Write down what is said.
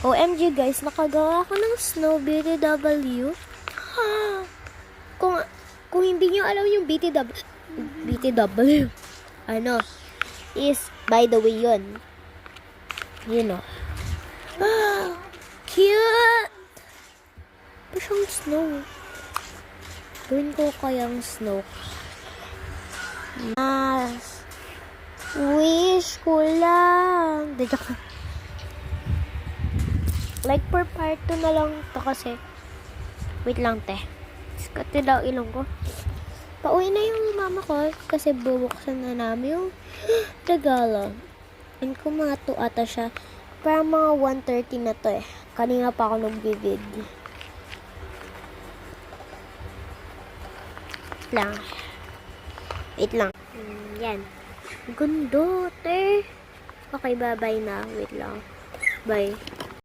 OMG guys, nakagawa ako ng Snow BTW. Kung hindi nyo alam yung BTW, ano, is, by the way yun. You know. Cute! Ito siyang snow. Gawin ko kayang snow. Wish ko lang. Like per part 2 na lang to kasi. Wait lang te. Skate daw ilong ko. Pauwi na yung mama ko kasi bubuksan na namin yung regalo. And kung mga 2 ata siya. Parang mga 1:30 na to eh. Kanina pa ako nag-bibid. Wait lang. Yan. Gundo, te. Okay, bye-bye na. Wait lang. Bye.